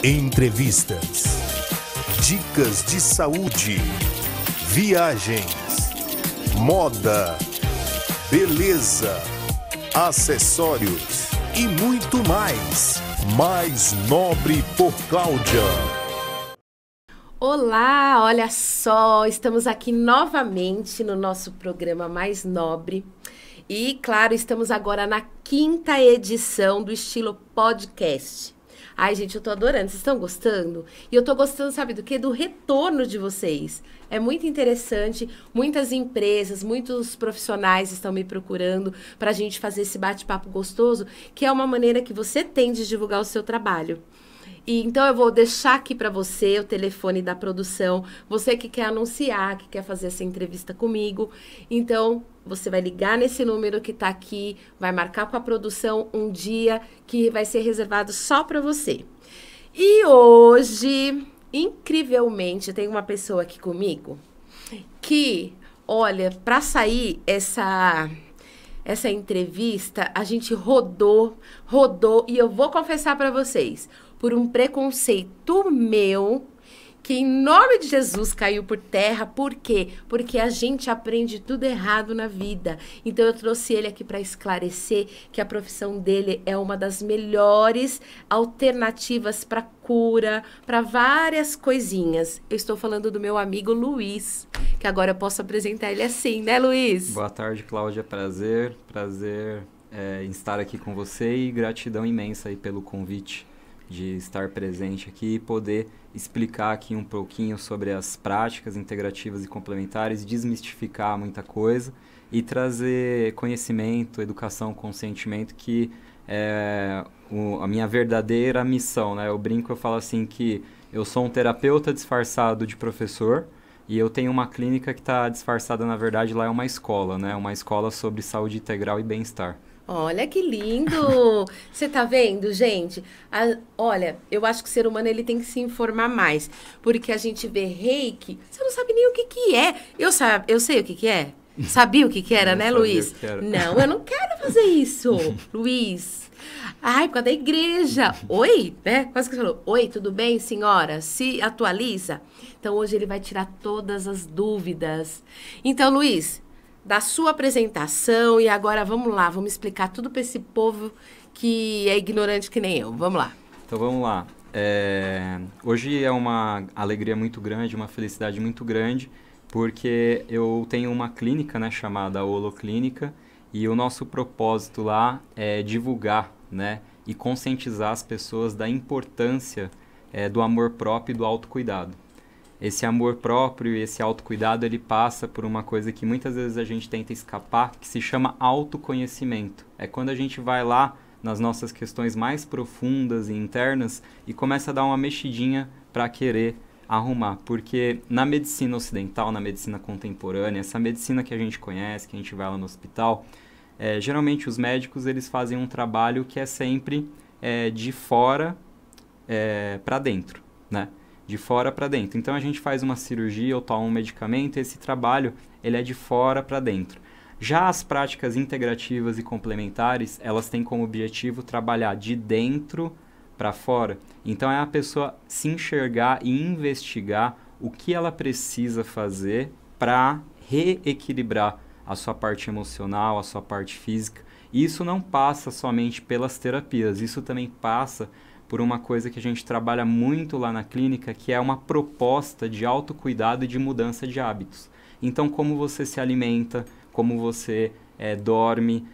Entrevistas, dicas de saúde, viagens, moda, beleza, acessórios e muito mais. Mais Nobre por Cláudia. Olá, olha só, estamos aqui novamente no nosso programa Mais Nobre. E, claro, estamos agora na 5ª edição do estilo podcast. Ai, gente, eu tô adorando. Vocês estão gostando? E eu tô gostando, sabe do quê? Do retorno de vocês. É muito interessante. Muitas empresas, muitos profissionais estão me procurando pra gente fazer esse bate-papo gostoso, que é uma maneira que você tem de divulgar o seu trabalho. E então eu vou deixar aqui para você o telefone da produção, você que quer anunciar, que quer fazer essa entrevista comigo. Então, você vai ligar nesse número que está aqui, vai marcar com a produção um dia que vai ser reservado só para você. E hoje, incrivelmente, tem uma pessoa aqui comigo que, olha, para sair essa entrevista, a gente rodou, e eu vou confessar para vocês, por um preconceito meu, que em nome de Jesus caiu por terra. Por quê? Porque a gente aprende tudo errado na vida. Então eu trouxe ele aqui para esclarecer que a profissão dele é uma das melhores alternativas para cura, para várias coisinhas. Eu estou falando do meu amigo Luiz, que agora eu posso apresentar ele assim, né, Luiz? Boa tarde, Cláudia. Prazer em estar aqui com você e gratidão imensa aí pelo convite de estar presente aqui e poder explicar aqui um pouquinho sobre as práticas integrativas e complementares, desmistificar muita coisa e trazer conhecimento, educação, consentimento, que é a minha verdadeira missão, né? Eu brinco, eu falo assim que eu sou um terapeuta disfarçado de professor e eu tenho uma clínica que está disfarçada, na verdade, lá é uma escola, né? Uma escola sobre saúde integral e bem-estar. Olha que lindo! Você tá vendo, gente? Olha, eu acho que o ser humano ele tem que se informar mais. Porque a gente vê reiki, você não sabe nem o que é. Eu sei o que é. Sabia o que era, né, Luiz? Não, eu não quero fazer isso, Luiz. Ai, por causa da igreja. Oi, né? Quase que você falou. Oi, tudo bem, senhora? Se atualiza. Então, hoje ele vai tirar todas as dúvidas. Então, Luiz, da sua apresentação, e agora vamos lá, vamos explicar tudo para esse povo que é ignorante que nem eu. Vamos lá. Então vamos lá. Hoje é uma alegria muito grande, uma felicidade muito grande, porque eu tenho uma clínica, né, chamada Holoclínica, e o nosso propósito lá é divulgar, né, e conscientizar as pessoas da importância do amor próprio e do autocuidado. Esse amor próprio e esse autocuidado, ele passa por uma coisa que muitas vezes a gente tenta escapar, que se chama autoconhecimento. É quando a gente vai lá nas nossas questões mais profundas e internas e começa a dar uma mexidinha para querer arrumar. Porque na medicina ocidental, na medicina contemporânea, essa medicina que a gente conhece, que a gente vai lá no hospital, geralmente os médicos eles fazem um trabalho que é sempre de fora para dentro, né? De fora para dentro. Então a gente faz uma cirurgia ou toma um medicamento e esse trabalho ele é de fora para dentro. Já as práticas integrativas e complementares, elas têm como objetivo trabalhar de dentro para fora. Então é a pessoa se enxergar e investigar o que ela precisa fazer para reequilibrar a sua parte emocional, a sua parte física. E isso não passa somente pelas terapias, isso também passa por uma coisa que a gente trabalha muito lá na clínica, que é uma proposta de autocuidado e de mudança de hábitos. Então, como você se alimenta, como você dorme,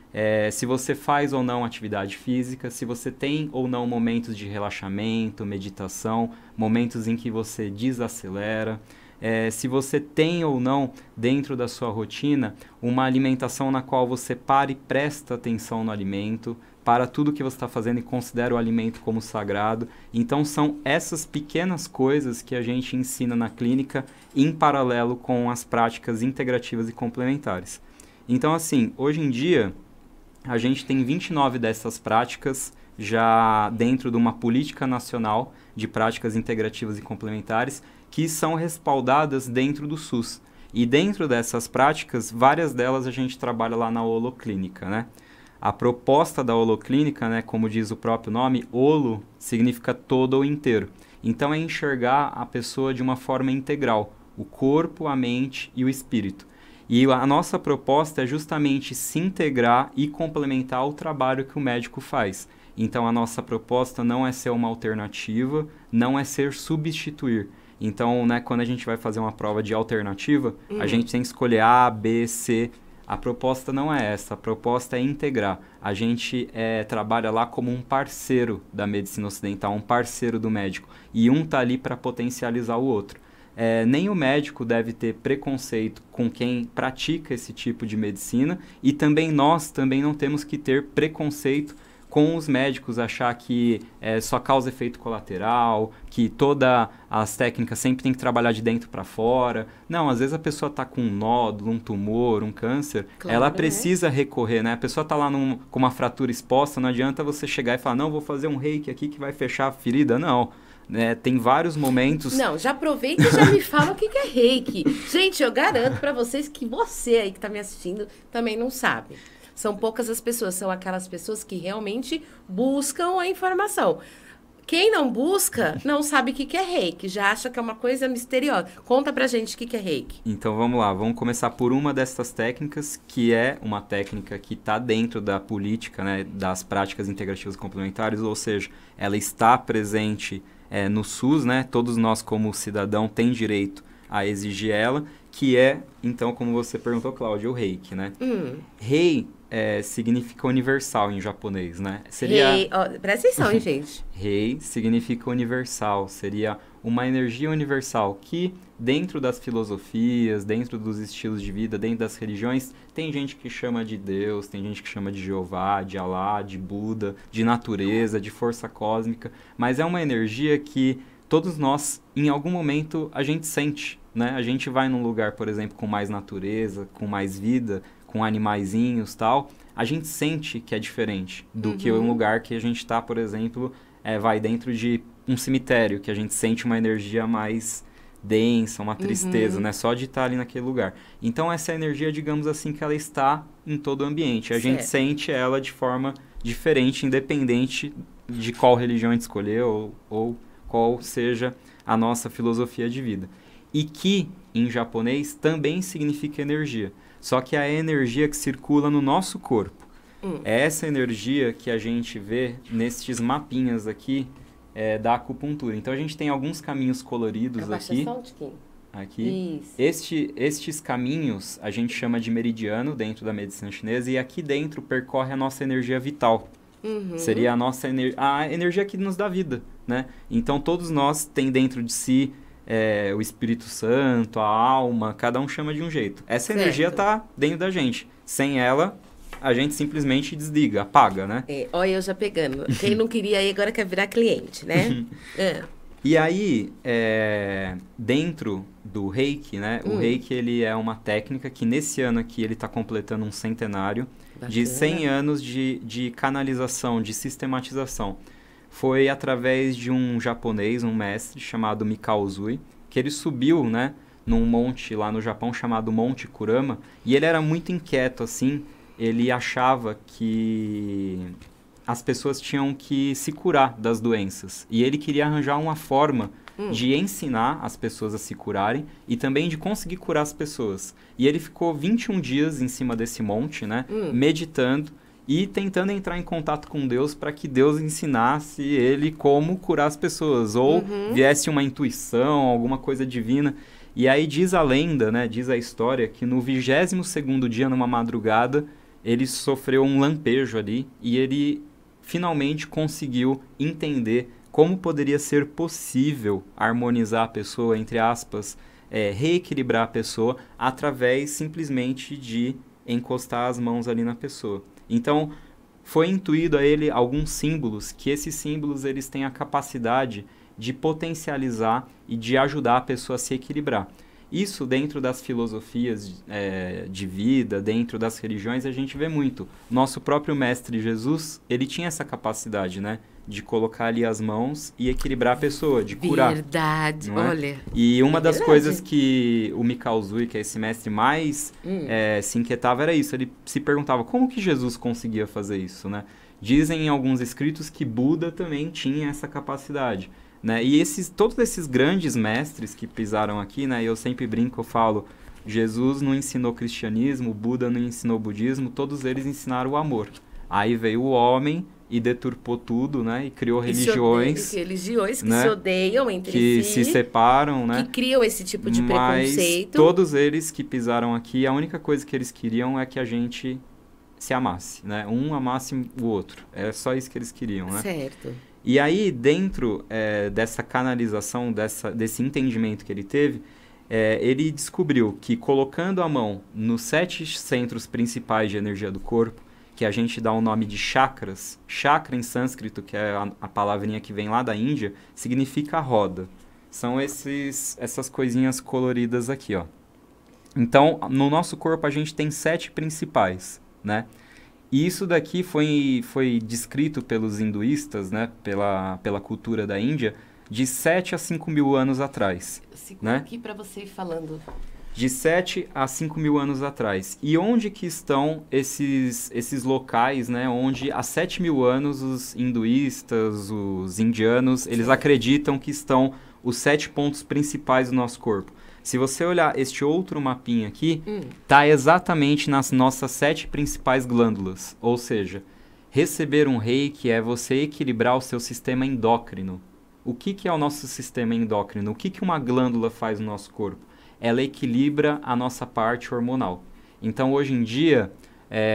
se você faz ou não atividade física, se você tem ou não momentos de relaxamento, meditação, momentos em que você desacelera, se você tem ou não dentro da sua rotina uma alimentação na qual você para e presta atenção no alimento, para tudo que você está fazendo e considera o alimento como sagrado. Então são essas pequenas coisas que a gente ensina na clínica em paralelo com as práticas integrativas e complementares. Então assim, hoje em dia a gente tem 29 dessas práticas já dentro de uma política nacional de práticas integrativas e complementares que são respaldadas dentro do SUS. E dentro dessas práticas, várias delas a gente trabalha lá na Holoclínica, né? A proposta da holoclínica, né, como diz o próprio nome, holo significa todo ou inteiro. Então é enxergar a pessoa de uma forma integral, o corpo, a mente e o espírito. E a nossa proposta é justamente se integrar e complementar o trabalho que o médico faz. Então a nossa proposta não é ser uma alternativa, não é ser substituir. Então, né, quando a gente vai fazer uma prova de alternativa, a gente tem que escolher A, B, C. A proposta não é essa, a proposta é integrar. A gente trabalha lá como um parceiro da medicina ocidental, um parceiro do médico. E um está ali para potencializar o outro. Nem o médico deve ter preconceito com quem pratica esse tipo de medicina e também nós também não temos que ter preconceito com os médicos, achar que só causa efeito colateral, que todas as técnicas sempre tem que trabalhar de dentro para fora. Não, às vezes a pessoa está com um nódulo, um tumor, um câncer, claro, ela precisa recorrer, né? A pessoa está lá com uma fratura exposta, não adianta você chegar e falar, não, vou fazer um reiki aqui que vai fechar a ferida, não. Tem vários momentos... Não, já aproveita e já me fala o que é reiki. Gente, eu garanto para vocês que você aí que está me assistindo também não sabe. São poucas as pessoas, são aquelas pessoas que realmente buscam a informação. Quem não busca, não sabe o que é reiki, já acha que é uma coisa misteriosa. Conta pra gente o que é reiki. Então vamos lá, vamos começar por uma dessas técnicas, que é uma técnica que está dentro da política, né, das práticas integrativas complementares, ou seja, ela está presente no SUS, né, todos nós como cidadão tem direito a exigir ela, que é, então, como você perguntou, Cláudia, o reiki, né? Rei significa universal em japonês, né? Rei, presta atenção, hein, gente? Rei significa universal, seria uma energia universal que, dentro das filosofias, dentro dos estilos de vida, dentro das religiões, tem gente que chama de Deus, tem gente que chama de Jeová, de Alá, de Buda, de natureza, de força cósmica, mas é uma energia que todos nós, em algum momento, a gente sente, né? A gente vai num lugar, por exemplo, com mais natureza, com mais vida, com animaizinhos e tal, a gente sente que é diferente do que um lugar que a gente está, por exemplo, vai dentro de um cemitério, que a gente sente uma energia mais densa, uma tristeza, né? Só de estar ali naquele lugar. Então, essa energia, digamos assim, que ela está em todo o ambiente. A gente sente ela de forma diferente, independente de qual religião a gente escolher ou qual seja a nossa filosofia de vida. E que, em japonês, também significa energia. Só que é a energia que circula no nosso corpo. É essa energia que a gente vê nestes mapinhas aqui da acupuntura. Então, a gente tem alguns caminhos coloridos aqui. Aqui. Estes caminhos a gente chama de meridiano dentro da medicina chinesa e aqui dentro percorre a nossa energia vital. Seria a energia que nos dá vida, né? Então, todos nós tem dentro de si o Espírito Santo, a alma, cada um chama de um jeito. Essa energia está dentro da gente. Sem ela, a gente simplesmente desliga, apaga, né? Olha eu já pegando. Quem não queria ir agora quer virar cliente, né? E aí, dentro do reiki, né? O reiki, ele é uma técnica que nesse ano aqui ele está completando um centenário de 100 anos de canalização, de sistematização. Foi através de um japonês, um mestre chamado Mikao Usui, que ele subiu, né, num monte lá no Japão chamado Monte Kurama, e ele era muito inquieto, assim, ele achava que as pessoas tinham que se curar das doenças, e ele queria arranjar uma forma de ensinar as pessoas a se curarem e também de conseguir curar as pessoas. E ele ficou 21 dias em cima desse monte, né, meditando, e tentando entrar em contato com Deus para que Deus ensinasse ele como curar as pessoas, ou viesse uma intuição, alguma coisa divina. E aí diz a lenda, né, diz a história, que no 22º dia, numa madrugada, ele sofreu um lampejo ali e ele finalmente conseguiu entender como poderia ser possível harmonizar a pessoa, entre aspas, reequilibrar a pessoa através simplesmente de encostar as mãos ali na pessoa. Então, foi intuído a ele alguns símbolos, que esses símbolos eles têm a capacidade de potencializar e de ajudar a pessoa a se equilibrar. Isso dentro das filosofias de vida, dentro das religiões, a gente vê muito. Nosso próprio mestre Jesus, ele tinha essa capacidade, né, de colocar ali as mãos e equilibrar a pessoa, de curar. Verdade, não é? olha. E uma das verdade. coisas que o Mikao Usui, que é esse mestre, mais se inquietava era isso. Ele se perguntava como que Jesus conseguia fazer isso, né? Dizem em alguns escritos que Buda também tinha essa capacidade, né? E todos esses grandes mestres que pisaram aqui, né? Eu sempre brinco, eu falo, Jesus não ensinou cristianismo, Buda não ensinou budismo, todos eles ensinaram o amor. Aí veio o homem e deturpou tudo, né? E criou religiões, religiões que né? se odeiam entre que si, se separam, né? que criam esse tipo de Mas preconceito. todos eles que pisaram aqui, a única coisa que eles queriam é que a gente se amasse, né? Um amasse o outro. Era só isso que eles queriam, né? Certo. E aí, dentro dessa canalização, desse entendimento que ele teve, ele descobriu que colocando a mão nos 7 centros principais de energia do corpo, que a gente dá o nome de chakras, chakra em sânscrito, que é a palavrinha que vem lá da Índia, significa roda. São essas coisinhas coloridas aqui, ó. Então, no nosso corpo a gente tem 7 principais, né? E isso daqui foi descrito pelos hinduístas, né? Pela cultura da Índia, de 7 a 5 mil anos atrás. Eu seguro né? aqui para você ir falando. De 7 a 5 mil anos atrás. E onde que estão esses locais, né? Onde há 7 mil anos os hinduístas, os indianos, eles acreditam que estão os 7 pontos principais do nosso corpo. Se você olhar este outro mapinha aqui, tá exatamente nas nossas 7 principais glândulas. Ou seja, receber um reiki é você equilibrar o seu sistema endócrino. O que é o nosso sistema endócrino? O que uma glândula faz no nosso corpo? Ela equilibra a nossa parte hormonal. Então, hoje em dia,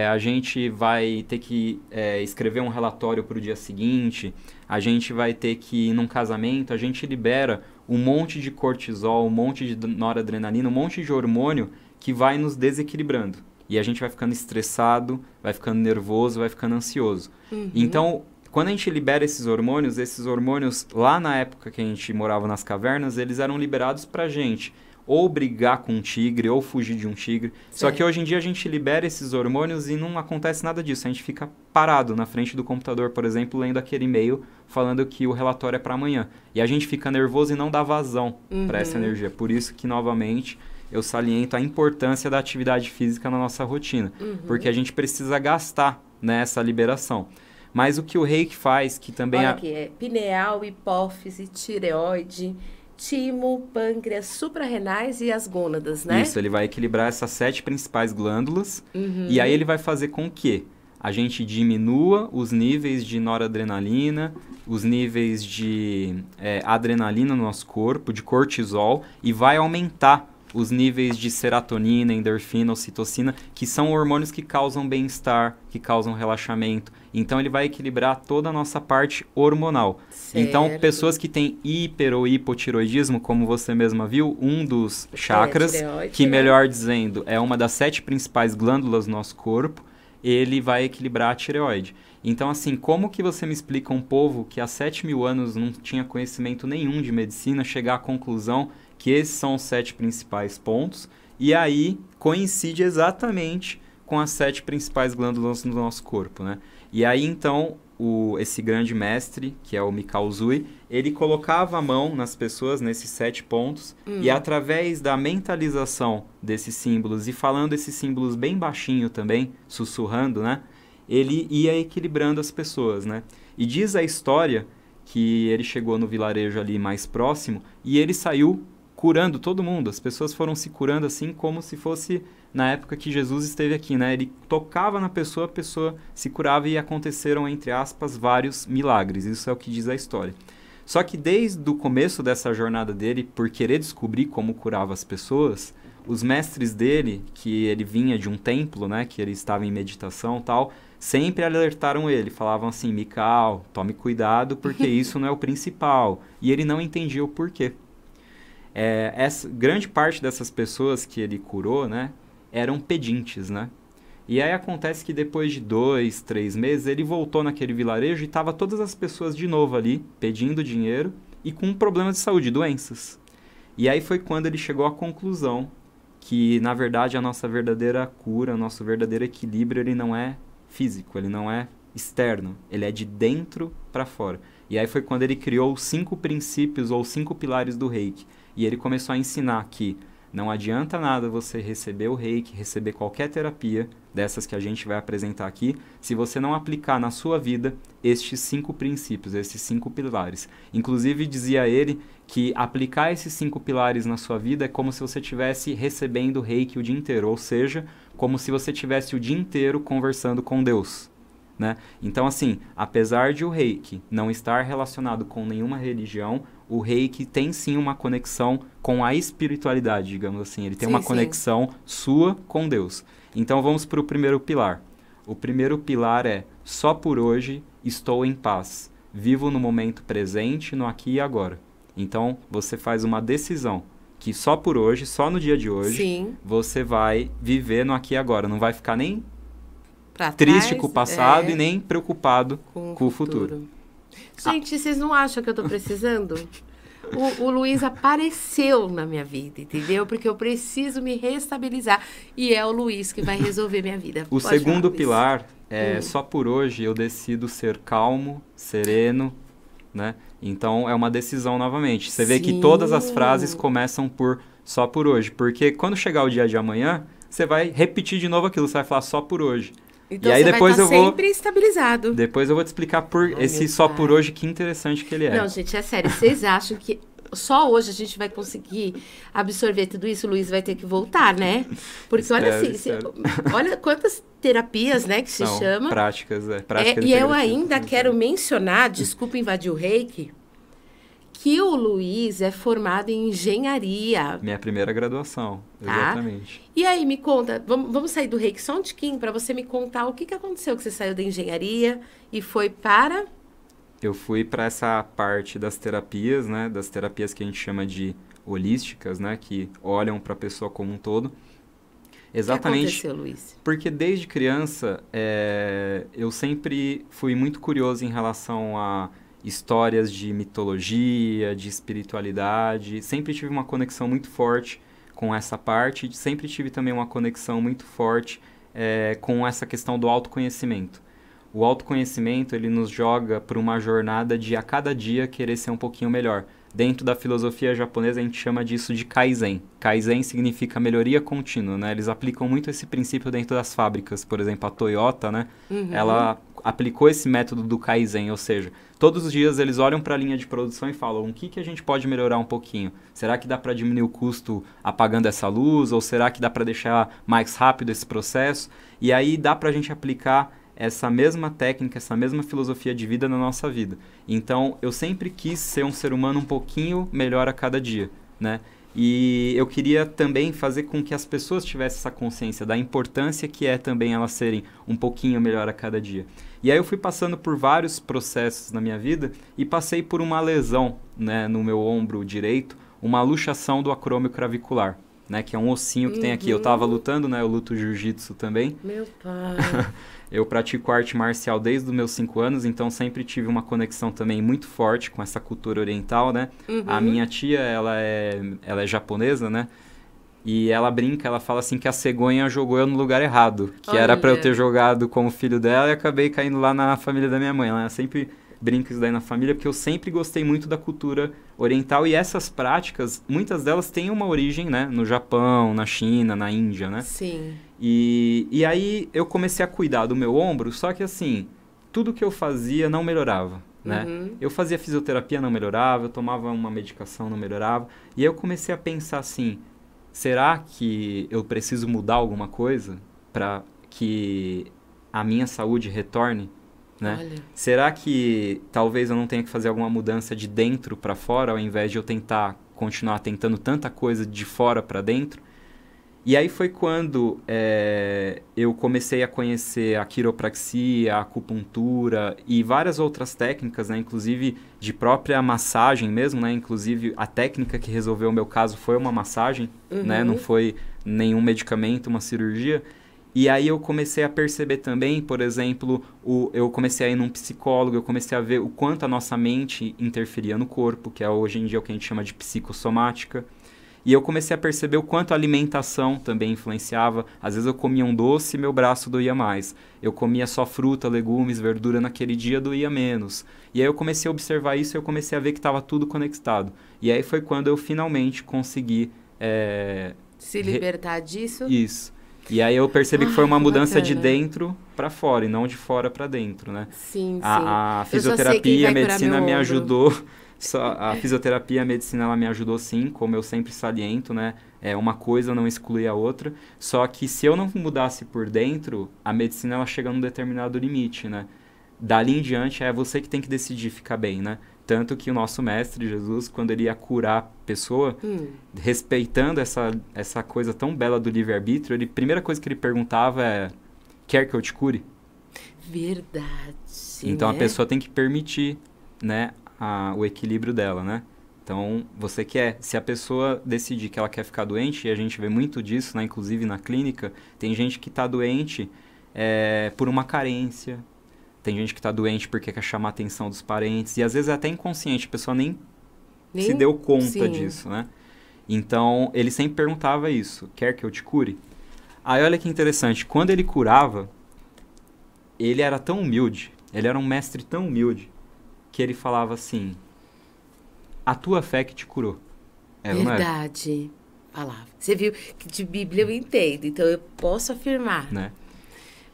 a gente vai ter que escrever um relatório para o dia seguinte, a gente vai ter que ir num casamento, a gente libera um monte de cortisol, um monte de noradrenalina, um monte de hormônio que vai nos desequilibrando. E a gente vai ficando estressado, vai ficando nervoso, vai ficando ansioso. Então, quando a gente libera esses hormônios, lá na época que a gente morava nas cavernas, eles eram liberados pra gente ou brigar com um tigre, ou fugir de um tigre. Só que hoje em dia a gente libera esses hormônios e não acontece nada disso. A gente fica parado na frente do computador, por exemplo, lendo aquele e-mail falando que o relatório é para amanhã. E a gente fica nervoso e não dá vazão para essa energia. Por isso que, novamente, eu saliento a importância da atividade física na nossa rotina. Porque a gente precisa gastar nessa liberação. Mas o que o reiki faz, que também... Olha aqui, pineal, hipófise, tireoide, timo, pâncreas, suprarrenais e as gônadas, né? Isso, ele vai equilibrar essas 7 principais glândulas. E aí ele vai fazer com que a gente diminua os níveis de noradrenalina, os níveis de adrenalina no nosso corpo, de cortisol, e vai aumentar os níveis de serotonina, endorfina, ocitocina, que são hormônios que causam bem-estar, que causam relaxamento. Então, ele vai equilibrar toda a nossa parte hormonal. Certo. Então, pessoas que têm hiper ou hipotiroidismo, como você mesma viu, um dos chakras, tireoide, que né? melhor dizendo, é uma das 7 principais glândulas do nosso corpo, ele vai equilibrar a tireoide. Então, assim, como que você me explica um povo que há 7 mil anos não tinha conhecimento nenhum de medicina, chegar à conclusão que esses são os 7 principais pontos, e aí coincide exatamente com as 7 principais glândulas do nosso corpo, né? E aí, então, esse grande mestre, que é o Mikao Usui, ele colocava a mão nas pessoas, nesses 7 pontos, e através da mentalização desses símbolos, e falando esses símbolos bem baixinho também, sussurrando, né? Ele ia equilibrando as pessoas, né? E diz a história que ele chegou no vilarejo ali mais próximo, e ele saiu curando todo mundo. As pessoas foram se curando assim como se fosse na época que Jesus esteve aqui, né? Ele tocava na pessoa, a pessoa se curava e aconteceram, entre aspas, vários milagres. Isso é o que diz a história. Só que desde o começo dessa jornada dele, por querer descobrir como curava as pessoas, os mestres dele, que ele vinha de um templo, né? Que ele estava em meditação e tal, sempre alertaram ele. Falavam assim, Mikao, tome cuidado porque isso não é o principal. E ele não entendia o porquê. Grande parte dessas pessoas que ele curou, né, eram pedintes, né? E aí acontece que depois de 2, 3 meses, ele voltou naquele vilarejo e tava todas as pessoas de novo ali, pedindo dinheiro e com problemas de saúde, doenças. E aí foi quando ele chegou à conclusão que, na verdade, a nossa verdadeira cura, o nosso verdadeiro equilíbrio, ele não é físico, ele não é externo, ele é de dentro para fora. E aí foi quando ele criou os 5 princípios ou 5 pilares do Reiki. E ele começou a ensinar que não adianta nada você receber o Reiki, receber qualquer terapia dessas que a gente vai apresentar aqui, se você não aplicar na sua vida estes 5 princípios, esses 5 pilares. Inclusive, dizia ele que aplicar esses 5 pilares na sua vida é como se você estivesse recebendo Reiki o dia inteiro, ou seja, como se você estivesse o dia inteiro conversando com Deus. Né? Então, assim, apesar de o Reiki não estar relacionado com nenhuma religião, o Reiki tem sim uma conexão com a espiritualidade, digamos assim. Ele tem uma conexão sua com Deus. Então, vamos para o primeiro pilar. O primeiro pilar é: só por hoje estou em paz. Vivo no momento presente, no aqui e agora. Então, você faz uma decisão que só por hoje, só no dia de hoje, você vai viver no aqui e agora. Não vai ficar nem triste com o passado e nem preocupado com o futuro. Gente, vocês não acham que eu tô precisando? O Luiz apareceu na minha vida, entendeu? Porque eu preciso me restabilizar. E é o Luiz que vai resolver minha vida. O segundo pilar é: só por hoje eu decido ser calmo, sereno, né? Então, é uma decisão novamente. Você vê que todas as frases começam por só por hoje. Porque quando chegar o dia de amanhã, você vai repetir de novo aquilo. Você vai falar só por hoje. Então, e aí você depois vai estar sempre estabilizado. Depois eu vou te explicar por esse só por hoje, que interessante que ele é. Não, gente, é sério. Vocês acham que só hoje a gente vai conseguir absorver tudo isso? O Luiz vai ter que voltar, né? Porque olha assim, olha quantas terapias, né, que se chama. Práticas e eu ainda quero mencionar, desculpa invadir o Reiki, que o Luiz é formado em engenharia. Minha primeira graduação, exatamente. E aí, me conta, vamos sair do Reiki só um tiquinho para você me contar o que aconteceu que você saiu da engenharia e foi para... Eu fui para essa parte das terapias, né? Das terapias que a gente chama de holísticas, né? Que olham para a pessoa como um todo. Exatamente. O que aconteceu, Luiz? Porque desde criança, eu sempre fui muito curioso em relação a histórias de mitologia, de espiritualidade. Sempre tive uma conexão muito forte com essa parte. Sempre tive também uma conexão muito forte com essa questão do autoconhecimento. O autoconhecimento, ele nos joga para uma jornada de a cada dia querer ser um pouquinho melhor. Dentro da filosofia japonesa, a gente chama disso de Kaizen. Kaizen significa melhoria contínua, né? Eles aplicam muito esse princípio dentro das fábricas. Por exemplo, a Toyota, né? Ela aplicou esse método do Kaizen, ou seja, todos os dias eles olham para a linha de produção e falam: o que a gente pode melhorar um pouquinho? Será que dá para diminuir o custo apagando essa luz? Ou será que dá para deixar mais rápido esse processo? E aí dá para a gente aplicar essa mesma técnica, essa mesma filosofia de vida na nossa vida. Então, eu sempre quis ser um ser humano um pouquinho melhor a cada dia, né? E eu queria também fazer com que as pessoas tivessem essa consciência da importância que é também elas serem um pouquinho melhor a cada dia. E aí eu fui passando por vários processos na minha vida e passei por uma lesão, né, no meu ombro direito, uma luxação do acrômio clavicular, né, que é um ossinho que tem aqui. Eu tava lutando, né, eu luto jiu-jitsu também. Meu pai... Eu pratico arte marcial desde os meus 5 anos, então sempre tive uma conexão também muito forte com essa cultura oriental, né? A minha tia, ela é japonesa, né? E ela brinca, ela fala assim que a cegonha jogou eu no lugar errado. Que era pra eu ter jogado como filho dela e acabei caindo lá na família da minha mãe. Ela sempre brinca isso daí na família, porque eu sempre gostei muito da cultura oriental. E essas práticas, muitas delas têm uma origem, né? No Japão, na China, na Índia, né? Sim. E aí eu comecei a cuidar do meu ombro, só que assim, tudo que eu fazia não melhorava, né? Eu fazia fisioterapia, não melhorava, eu tomava uma medicação, não melhorava. E aí eu comecei a pensar assim, será que eu preciso mudar alguma coisa para que a minha saúde retorne, né? Olha. Será que talvez eu não tenha que fazer alguma mudança de dentro para fora, ao invés de eu continuar tentando tanta coisa de fora para dentro? E aí foi quando eu comecei a conhecer a quiropraxia, a acupuntura e várias outras técnicas, né? Inclusive de própria massagem mesmo, né? Inclusive a técnica que resolveu o meu caso foi uma massagem, né? Não foi nenhum medicamento, uma cirurgia. E aí eu comecei a perceber também, por exemplo, eu comecei a ir num psicólogo, eu comecei a ver o quanto a nossa mente interferia no corpo, que é hoje em dia o que a gente chama de psicossomática. E eu comecei a perceber o quanto a alimentação também influenciava. Às vezes eu comia um doce e meu braço doía mais. Eu comia só fruta, legumes, verdura naquele dia, doía menos. E aí eu comecei a observar isso e eu comecei a ver que estava tudo conectado. E aí foi quando eu finalmente consegui... se libertar disso? Isso. E aí eu percebi que foi uma mudança bacana. de dentro para fora e não de fora para dentro, né? Sim, A sim. fisioterapia e a medicina me ombro. ajudou. A fisioterapia e a medicina ela me ajudou sim, como eu sempre saliento, né? Uma coisa não exclui a outra. Só que se eu não mudasse por dentro, a medicina ela chega num determinado limite, né? Dali em diante é você que tem que decidir ficar bem, né? Tanto que o nosso mestre Jesus, quando ele ia curar a pessoa, respeitando essa coisa tão bela do livre-arbítrio, a primeira coisa que ele perguntava é: quer que eu te cure? Verdade. Então né? a pessoa tem que permitir, né, o equilíbrio dela, né? Então, você quer, se a pessoa decidir que ela quer ficar doente, e a gente vê muito disso, né, inclusive na clínica, tem gente que está doente por uma carência, tem gente que está doente porque quer chamar a atenção dos parentes, e às vezes é até inconsciente, a pessoa nem se deu conta disso, né? Então, ele sempre perguntava isso: quer que eu te cure? Aí, olha que interessante, quando ele curava, ele era tão humilde, ele era um mestre tão humilde, que ele falava assim: a tua fé que te curou. Verdade. Falava. Você viu que de Bíblia eu entendo, então eu posso afirmar. Né?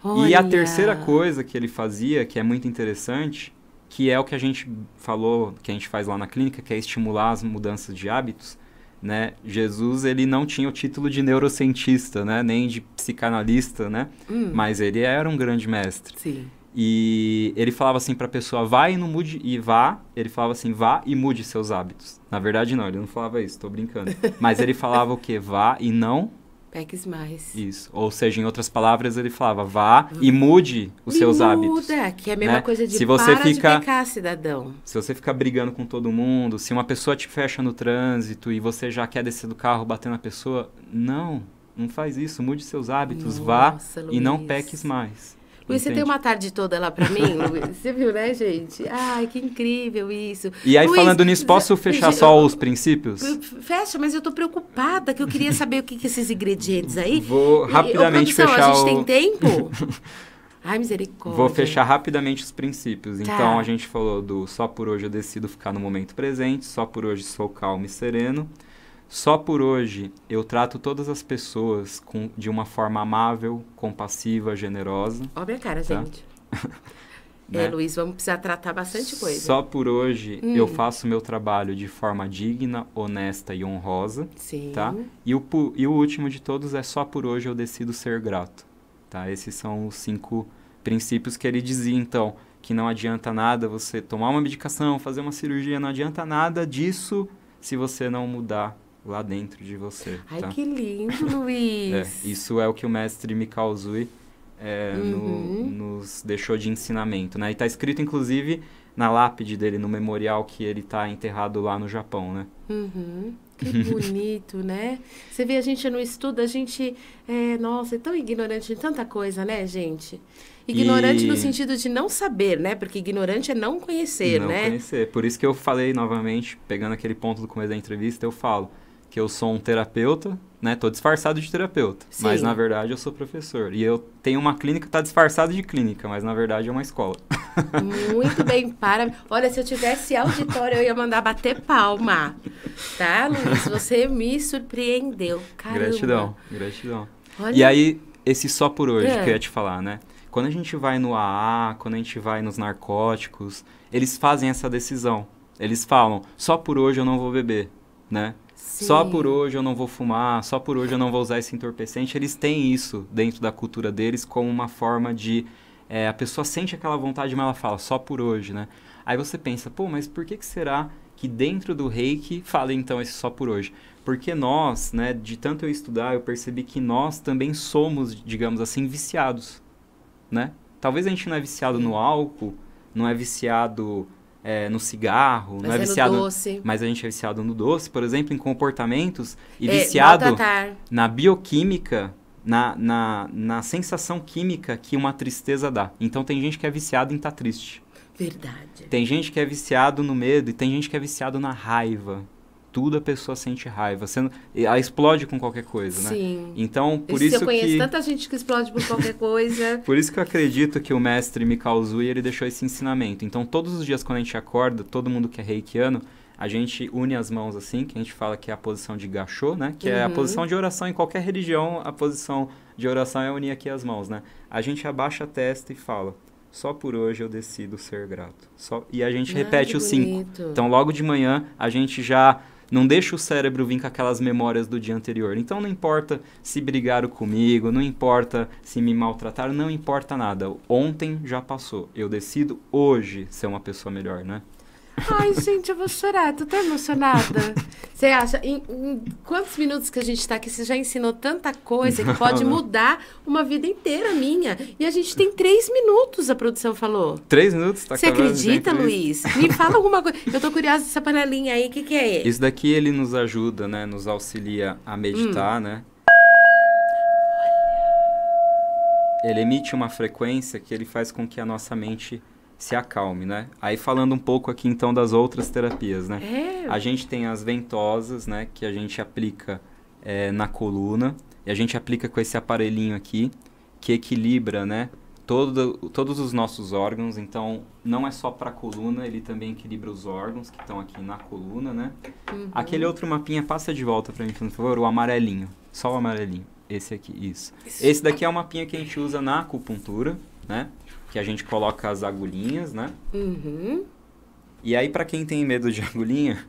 Olha. E a terceira coisa que ele fazia, que é muito interessante, que é o que a gente falou, que a gente faz lá na clínica, que é estimular as mudanças de hábitos, né? Jesus, ele não tinha o título de neurocientista, né? Nem de psicanalista, né? Mas ele era um grande mestre. Sim. E ele falava assim para a pessoa: vá e não mude, e vá. Ele falava assim: vá e mude seus hábitos. Na verdade, não, ele não falava isso, tô brincando. Mas ele falava o quê? Vá e não... peques mais. Isso. Ou seja, em outras palavras, ele falava: vá e mude os seus hábitos. Muda, que é a mesma coisa de se você de pecar, cidadão. Se você ficar brigando com todo mundo, se uma pessoa te fecha no trânsito e você já quer descer do carro, bater na pessoa, não faz isso, mude seus hábitos, vá e não peques mais. Luiz, você tem uma tarde toda lá pra mim, Luiz? Você viu, né, gente? Ai, que incrível isso. E aí, Luiz, falando nisso, posso fechar só os princípios? Fecha, mas eu tô preocupada, que eu queria saber o que esses ingredientes aí. Vou rapidamente produção, fechar a gente tem tempo? Ai, misericórdia. Vou fechar rapidamente os princípios. Tá. Então, a gente falou do só por hoje eu decido ficar no momento presente, só por hoje sou calmo e sereno, só por hoje eu trato todas as pessoas de uma forma amável, compassiva, generosa. Ó minha cara, tá? gente. Né? Luiz, vamos precisar tratar bastante coisa. Só por hoje eu faço meu trabalho de forma digna, honesta e honrosa. Sim. Tá? E o último de todos é: só por hoje eu decido ser grato. Tá? Esses são os 5 princípios que ele dizia, então, que não adianta nada você tomar uma medicação, fazer uma cirurgia, não adianta nada disso se você não mudar lá dentro de você. Ai, tá? que lindo, Luiz. Isso é o que o mestre Mikao Usui nos deixou de ensinamento, né? E está escrito, inclusive, na lápide dele, no memorial que ele está enterrado lá no Japão, né? Que bonito, né? Você vê, a gente não estuda, a gente nossa, é tão ignorante em tanta coisa, né, gente? Ignorante no sentido de não saber, né? Porque ignorante é não conhecer, né? Não conhecer. Por isso que eu falei novamente, pegando aquele ponto do começo da entrevista, eu falo que eu sou um terapeuta, né? Tô disfarçado de terapeuta, Sim. mas na verdade eu sou professor. E eu tenho uma clínica que tá disfarçada de clínica, mas na verdade é uma escola. Muito bem, Olha, se eu tivesse auditório, eu ia mandar bater palma. Tá, Luiz? Você me surpreendeu. Caramba. Gratidão. Olha... E aí, esse só por hoje que eu ia te falar, né? Quando a gente vai no AA, quando a gente vai nos narcóticos, eles fazem essa decisão. Eles falam: só por hoje eu não vou beber, né? Sim. Só por hoje eu não vou fumar, só por hoje eu não vou usar esse entorpecente. Eles têm isso dentro da cultura deles como uma forma de... a pessoa sente aquela vontade, mas ela fala: só por hoje, né? Aí você pensa: pô, mas por que será que dentro do Reiki fala então esse só por hoje? Porque nós, né, de tanto eu estudar, eu percebi que nós também somos, digamos assim, viciados, né? Talvez a gente não é viciado no álcool, não é viciado no cigarro, mas não é viciado no doce. Mas a gente é viciado no doce, por exemplo, em comportamentos, e viciado na bioquímica, na sensação química que uma tristeza dá. Então tem gente que é viciado em estar triste. Verdade. Tem gente que é viciado no medo e tem gente que é viciado na raiva. tudo a pessoa sente raiva. Ela explode com qualquer coisa, né? Sim. Então, por isso eu conheço que... tanta gente que explode por qualquer coisa. Por isso que eu acredito que o mestre Mikao Usui, ele deixou esse ensinamento. Então, todos os dias quando a gente acorda, todo mundo que é reikiano, a gente une as mãos assim, que a gente fala que é a posição de gachô, né? Que é a posição de oração em qualquer religião, a posição de oração é unir aqui as mãos, né? A gente abaixa a testa e fala, só por hoje eu decido ser grato. E a gente repete os 5. Então, logo de manhã, a gente já não deixa o cérebro vir com aquelas memórias do dia anterior. Então, não importa se brigaram comigo, não importa se me maltrataram, não importa nada. Ontem já passou. Eu decido hoje ser uma pessoa melhor, né? Ai, gente, eu vou chorar, tô tão emocionada. Você acha, em quantos minutos que a gente tá aqui, você já ensinou tanta coisa que pode mudar uma vida inteira minha. E a gente tem 3 minutos, a produção falou. 3 minutos? Tá você acredita, Luiz? Me fala alguma coisa. Eu tô curiosa dessa panelinha aí, o que é? Isso daqui, ele nos ajuda, né? Nos auxilia a meditar, né? Ele emite uma frequência que ele faz com que a nossa mente se acalme, né? Aí falando um pouco aqui então das outras terapias, né? A gente tem as ventosas, né? Que a gente aplica na coluna. E a gente aplica com esse aparelhinho aqui, que equilibra, né? Todos os nossos órgãos. Então, não é só para a coluna, ele também equilibra os órgãos que estão aqui na coluna, né? Aquele outro mapinha, passa de volta para mim, por favor, o amarelinho. Só o amarelinho. Esse aqui, isso. Esse daqui é o mapinha que a gente usa na acupuntura, né? Que a gente coloca as agulhinhas, né? E aí, para quem tem medo de agulhinha,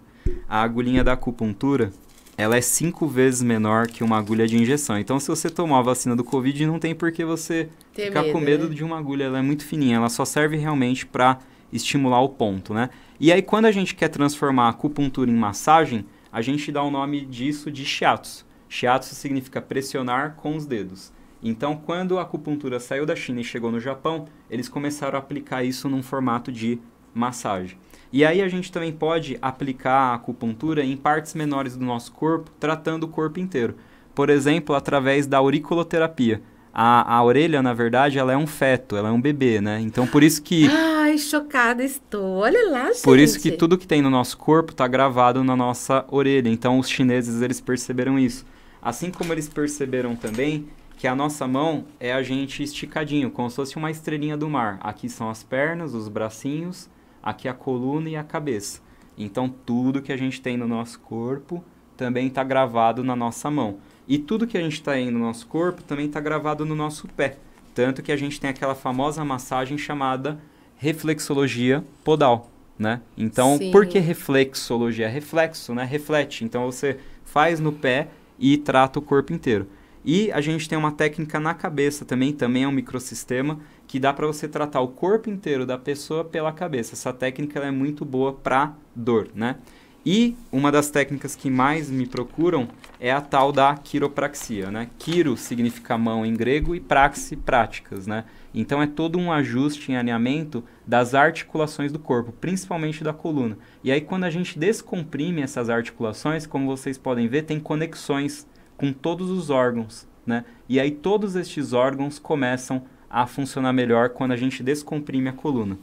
a agulhinha da acupuntura, ela é 5 vezes menor que uma agulha de injeção. Então, se você tomar a vacina do Covid, não tem por que você ficar com medo, né? De uma agulha. Ela é muito fininha, ela só serve realmente para estimular o ponto, né? E aí, quando a gente quer transformar a acupuntura em massagem, a gente dá o nome disso de shiatsu. Shiatsu significa pressionar com os dedos. Então, quando a acupuntura saiu da China e chegou no Japão, eles começaram a aplicar isso num formato de massagem. E aí a gente também pode aplicar a acupuntura em partes menores do nosso corpo, tratando o corpo inteiro. Por exemplo, através da auriculoterapia. A orelha, na verdade, ela é um feto, ela é um bebê, né? Então, por isso que... Ai, chocada estou. Olha lá, gente. Por isso que tudo que tem no nosso corpo está gravado na nossa orelha. Então, os chineses, eles perceberam isso. Assim como eles perceberam também que a nossa mão é a gente esticadinho, como se fosse uma estrelinha do mar. Aqui são as pernas, os bracinhos, aqui a coluna e a cabeça. Então, tudo que a gente tem no nosso corpo também está gravado na nossa mão. E tudo que a gente tem no nosso corpo também está gravado no nosso pé. Tanto que a gente tem aquela famosa massagem chamada reflexologia podal, né? Então, por que reflexologia? Reflexo, né? Reflete. Então, você faz no pé e trata o corpo inteiro. E a gente tem uma técnica na cabeça também é um microsistema, que dá para você tratar o corpo inteiro da pessoa pela cabeça. Essa técnica ela é muito boa para dor, né? E uma das técnicas que mais me procuram é a tal da quiropraxia, né? Quiro significa mão em grego e praxi, práticas, né? Então é todo um ajuste em alinhamento das articulações do corpo, principalmente da coluna. E aí quando a gente descomprime essas articulações, como vocês podem ver, tem conexões com todos os órgãos, né? E aí todos estes órgãos começam a funcionar melhor quando a gente descomprime a coluna.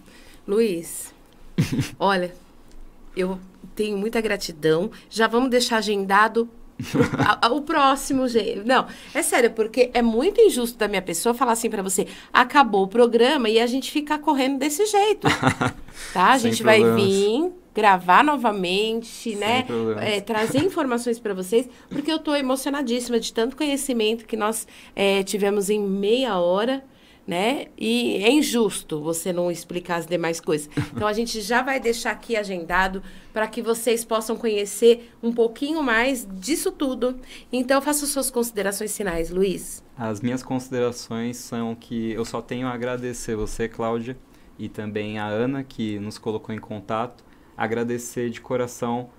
Luiz, olha, eu tenho muita gratidão. Já vamos deixar agendado o próximo. Não, é sério, porque é muito injusto da minha pessoa falar assim pra você, acabou o programa e a gente ficar correndo desse jeito, tá? A gente vai vir gravar novamente, né? Trazer informações para vocês, porque eu tô emocionadíssima de tanto conhecimento que nós tivemos em meia hora, né? E é injusto você não explicar as demais coisas. Então, a gente já vai deixar aqui agendado para que vocês possam conhecer um pouquinho mais disso tudo. Então, faça suas considerações finais, Luiz. As minhas considerações são que eu só tenho a agradecer você, Cláudia, e também a Ana, que nos colocou em contato. Agradecer de coração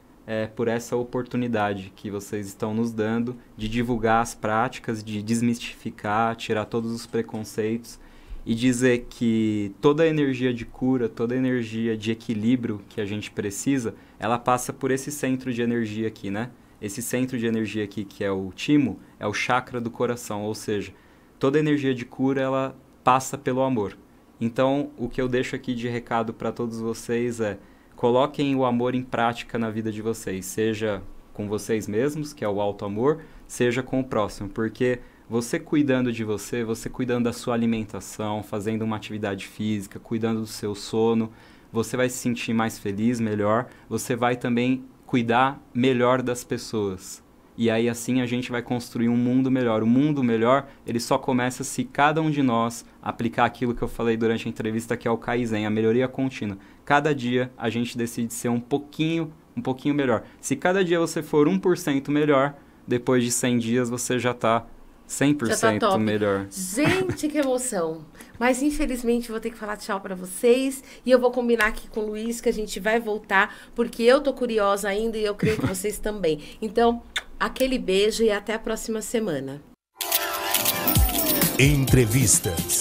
por essa oportunidade que vocês estão nos dando de divulgar as práticas, de desmistificar, tirar todos os preconceitos e dizer que toda a energia de cura, toda a energia de equilíbrio que a gente precisa, ela passa por esse centro de energia aqui, né? Esse centro de energia aqui, que é o timo, é o chakra do coração, ou seja, toda a energia de cura, ela passa pelo amor. Então, o que eu deixo aqui de recado para todos vocês é: coloquem o amor em prática na vida de vocês, seja com vocês mesmos, que é o auto-amor, seja com o próximo, porque você cuidando de você, você cuidando da sua alimentação, fazendo uma atividade física, cuidando do seu sono, você vai se sentir mais feliz, melhor, você vai também cuidar melhor das pessoas. E aí assim a gente vai construir um mundo melhor. O mundo melhor, ele só começa se cada um de nós aplicar aquilo que eu falei durante a entrevista, que é o Kaizen, a melhoria contínua. Cada dia a gente decide ser um pouquinho melhor. Se cada dia você for 1% melhor, depois de 100 dias você já está 100% melhor. Gente, que emoção. Mas infelizmente vou ter que falar tchau pra vocês. E eu vou combinar aqui com o Luiz que a gente vai voltar, porque eu tô curiosa ainda e eu creio que vocês também. Então, aquele beijo e até a próxima semana. Entrevistas,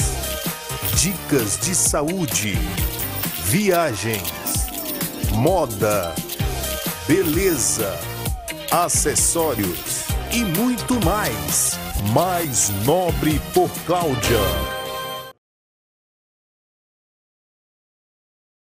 dicas de saúde, viagens, moda, beleza, acessórios e muito mais. Mais Nobre por Cláudia.